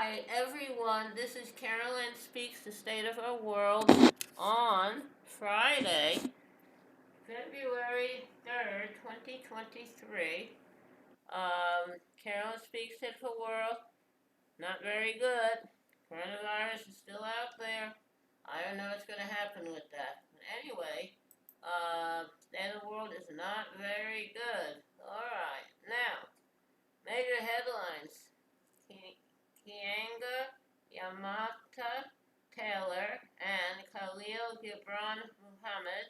Hi, everyone. This is Carolyn Speaks the State of Our World on Friday, February 3rd, 2023. Carolyn Speaks State of Our World. Not very good. Coronavirus is still out there. I don't know what's going to happen with that. But anyway, State of the World is not very good. Alright, now, major headlines. Kianga Yamata Taylor and Khalil Gibran Muhammad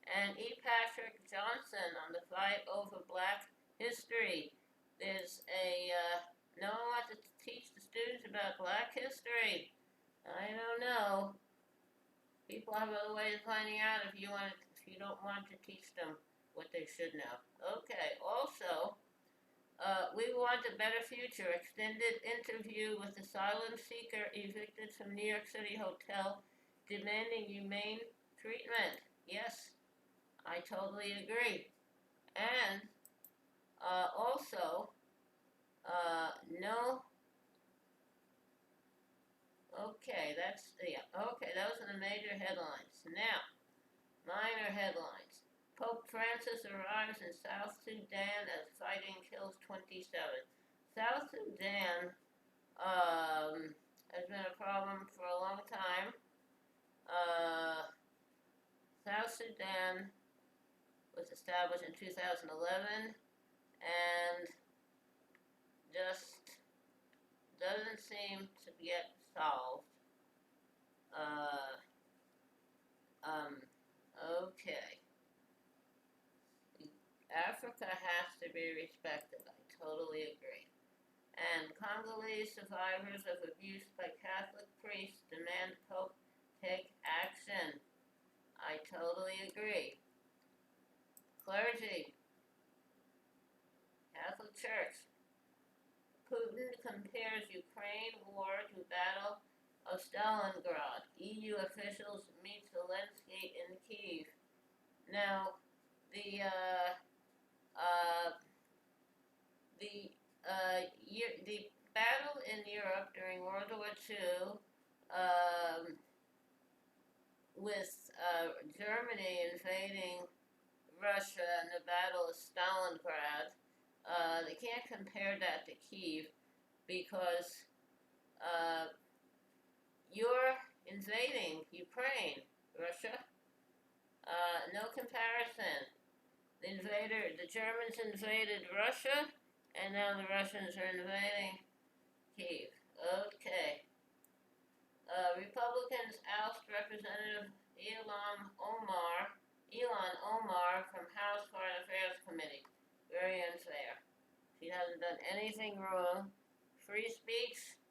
and E. Patrick Johnson on the fight over black history. There's no one wants to teach the students about black history. I don't know. People have other ways of finding out if you don't want to teach them what they should know. Okay, also, we want a better future. Extended interview with asylum seeker evicted from New York City hotel demanding humane treatment. Yes, I totally agree. And also, no. Okay, that was in the major headlines. Now, minor headlines. Pope Francis arrives in South Sudan as fighting kills 27. South Sudan has been a problem for a long time. South Sudan was established in 2011 and just doesn't seem to get solved. Okay. Africa has to be respected. I totally agree. And Congolese survivors of abuse by Catholic priests demand Pope take action. I totally agree. Clergy, Catholic Church. Putin compares Ukraine war to Battle of Stalingrad. EU officials meet Zelensky in Kyiv. Now, the battle in Europe during World War II, with Germany invading Russia and the Battle of Stalingrad, they can't compare that to Kyiv because you're invading Ukraine, Russia. No comparison. The Germans invaded Russia, and now the Russians are invading Kyiv. Okay. Republicans oust Representative Ilhan Omar from House Foreign Affairs Committee. Very unfair. She hasn't done anything wrong. Free speech?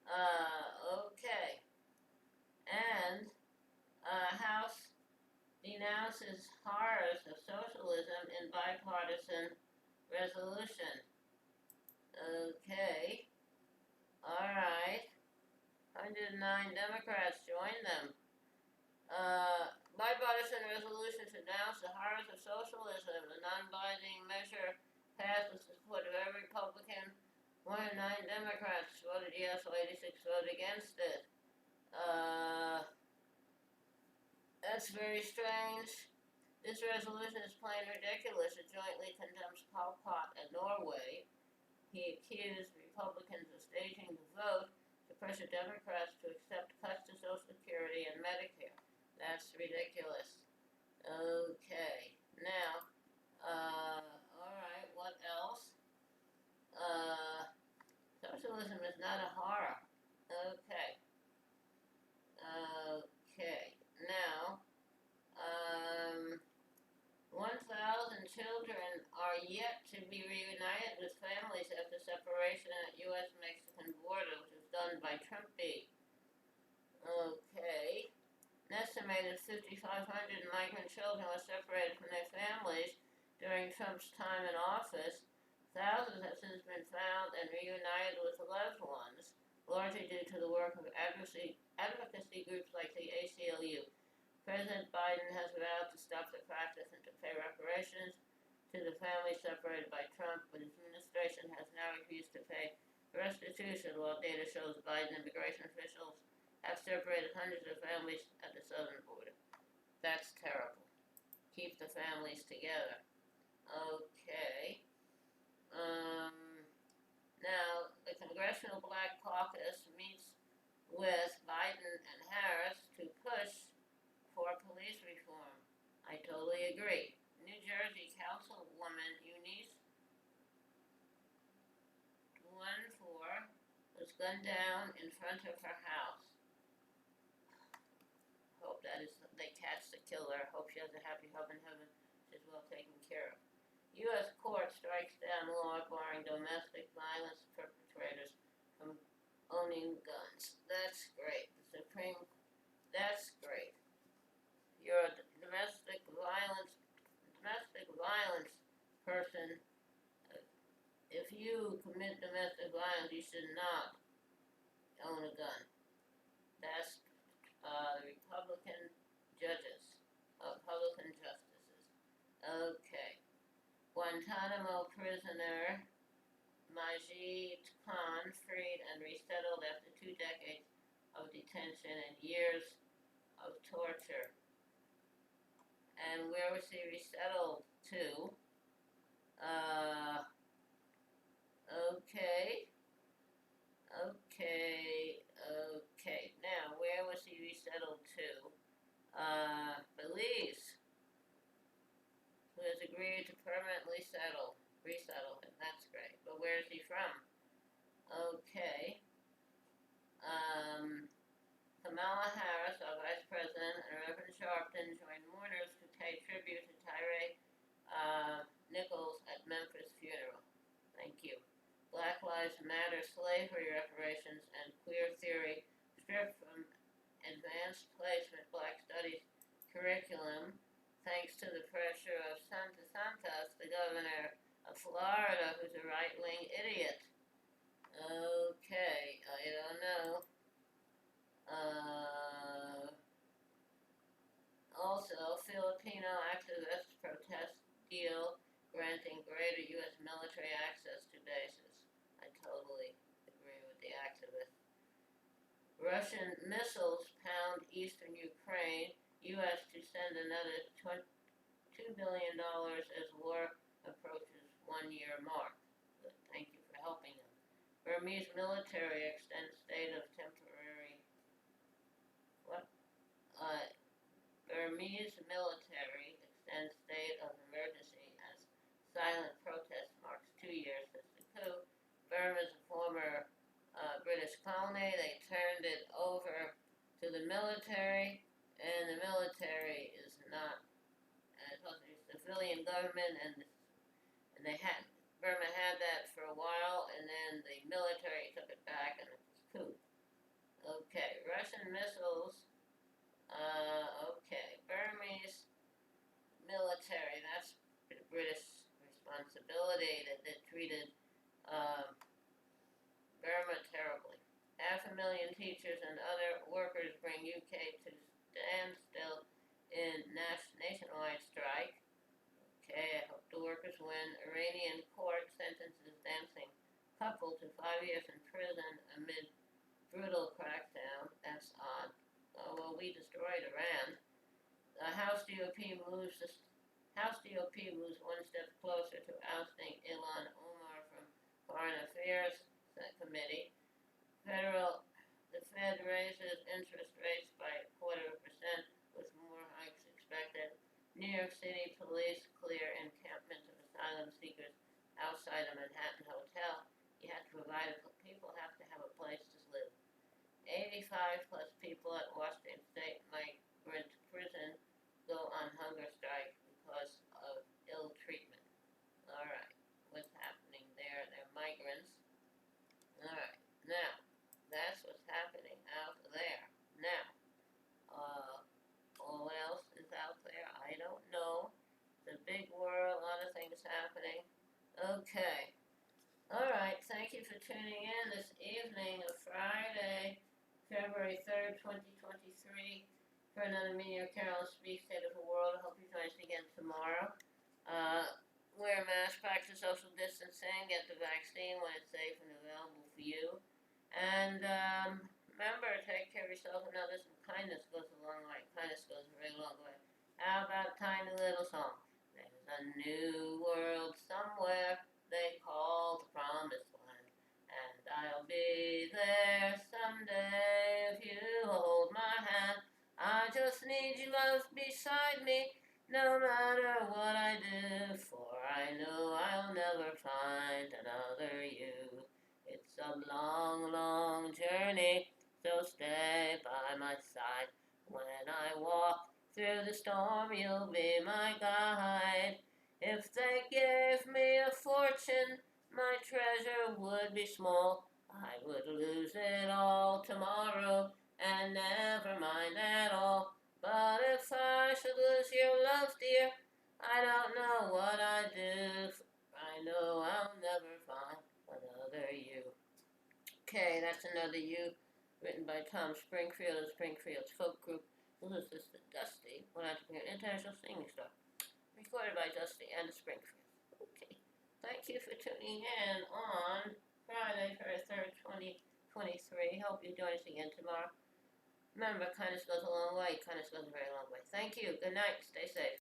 Okay. And House denounces horrors of socialism in bipartisan resolution. Okay. Alright. 109 Democrats joined them. Bipartisan resolution to denounce the horrors of socialism. The non-binding measure passed with the support of every Republican. 109 Democrats voted yes, while 86 voted against it. That's very strange. This resolution is plain ridiculous. It jointly condemns Pol Pot and Norway. He accused Republicans of staging the vote to pressure Democrats to accept cuts to Social Security and Medicare. That's ridiculous. Okay. Now, alright, what else? Socialism is not a horror. Okay. Okay. Now, 1,000 children are yet to be reunited with families after separation at U.S.-Mexican border, which was done by Trump. Okay. An estimated 5,500 migrant children were separated from their families during Trump's time in office. Thousands have since been found and reunited with loved ones, largely due to the work of advocacy groups like the ACLU. President Biden has vowed to stop the practice and to pay reparations to the families separated by Trump, but his administration has now refused to pay restitution, while data shows Biden immigration officials have separated hundreds of families at the southern border. That's terrible. Keep the families together. Okay. Now, the Congressional Black Caucus meets with Biden and Harris to push for police reform. I totally agree. New Jersey Councilwoman Eunice Duenfor was gunned down in front of her house. Hope that is they catch the killer. Hope she has a happy home in heaven. She's well taken care of. U.S. court strikes down law barring domestic violence perpetrators from owning guns. That's great. The Supreme. That's great. You're a domestic violence person. If you commit domestic violence, you should not own a gun. That's the Republican justices. Okay. Guantanamo prisoner Majid Khan freed and resettled after 2 decades of detention and years of torture. And where was he resettled to? Okay. Now, where was he resettled to? Belize, who has agreed to permanently resettle him. That's great. But where is he from? Okay. Kamala Harris, our Vice President, and Reverend Sharpton joined mourners to pay tribute to Tyree Nichols at Memphis funeral. Thank you. Black Lives Matter slavery reparations and queer theory stripped from advanced placement Black Studies curriculum thanks to the pressure of DeSantis, the governor of Florida, who's a right-wing idiot. Okay, I don't know. Also, Filipino activists protest deal granting greater U.S. military access to bases. I totally agree with the activists. Russian missiles pound eastern Ukraine. U.S. to send another $2 billion as war approaches 1-year mark. Good. Thank you for helping them. Burmese military extends state of temporary. Burmese military extends state of emergency as silent protest marks 2 years since the coup. Burma is a former British colony. They turned it over to the military, and the military is not supposed to be a civilian government, and Burma had that for a while, and then the military took it back, and it was coup. Okay, Russian missiles. Okay, Burmese military. That's the British responsibility that they treated Burma terribly. 500,000 teachers and other workers bring UK to standstill in nationwide strike. Okay, I hope the workers win. Iranian court sentences dancing couple to 5 years in prison amid brutal crackdown. That's odd. Oh, well, we destroyed Iran. The House GOP moves one step closer to ousting Ilhan Omar from Foreign Affairs Committee. The Fed raises interest rates by 0.25% with more hikes expected. New York City police clear encampment of asylum seekers outside a Manhattan hotel. People have to have a place to live. 85 plus people at Washington State migrant prison go on hunger strike because of ill treatment. All right, what's happening there? They're migrants. All right, now that's what's happening out there. Now, all else is out there. I don't know. It's a big world. A lot of things happening. Okay. All right. Thank you for tuning in this evening of Friday, February 3rd, 2023, for another Meteor Carol Speaks State of the World. I hope you join us again tomorrow. Wear a mask, practice social distancing, get the vaccine when it's safe and available for you. And remember, take care of yourself and others. And kindness goes a long way. Kindness goes a very long way. How about a tiny little song? There's a new world somewhere they call the promised land. And I'll be there someday if you hold my hand. I just need your love beside me, no matter what I do, for I know I'll never find another you. It's a long, long journey, so stay by my side. When I walk through the storm, you'll be my guide. If they gave me a fortune, my treasure would be small. I would lose it all tomorrow and never mind at all. But if I should lose your love, dear, I don't know what I'd do. I know I'll never find another you. Okay, that's another you, written by Tom Springfield of Springfield's folk group. This is Dusty, one out to be an international singing star. Recorded by Dusty and Springfield. Okay, thank you for tuning in on Friday, February 3rd, 2023. Hope you join us again tomorrow. Remember, kindness goes a long way. Kindness goes a very long way. Thank you. Good night. Stay safe.